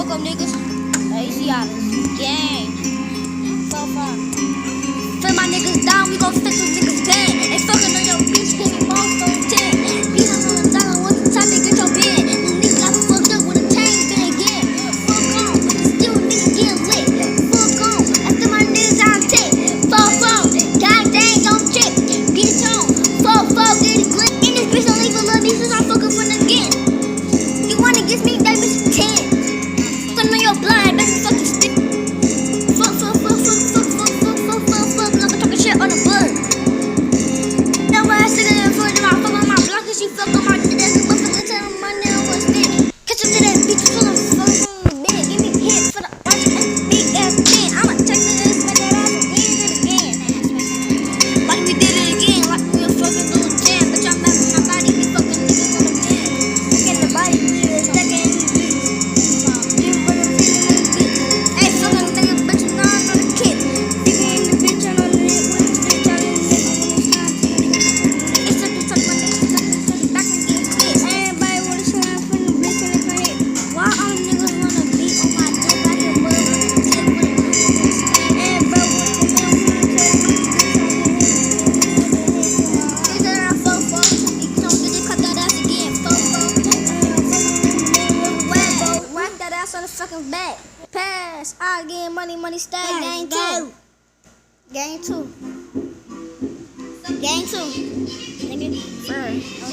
fuck up niggas. Hey, see y'all. Gang. So far. Fill my niggas down, we gon' stick those niggas bad. Ain't fucking on your bitch, hit me most on 10. Beat on the dollar, what's the time to get your bed? You niggas got me fucked up with a chain been again. Fuck on, still niggas get lit. Fuck on, after my niggas out take. Fuck on, god dang, don't trip. Get on, fuck, get it glick. And this bitch don't even love me since I'm fucking from the again. You wanna get me, that bitch 10. Fucking on your blood, bitch fucking stick. On the book. That why I sit in the front of my fuck on my block and she fuck on my dick. That's the motherfucker telling my nigga what's thick. Catch up to that bitch full of fucking big. Give me hit for the watch and big ass thing. I'ma check the ass, make that ass again. Like we did it again, like we a fucking little jam. Bitch, I'm back with my body, we fucking niggas on the bed. Get the body, we a second in the beat. You put a finger in the beat. Hey, fucking nigga, bitch, you know I'm on the kid. Bigger in the bitch, I'm on the neck. On the fucking back. Pass. I get money stack. Gang 2. Gang 2. Gang 2. Nigga. First.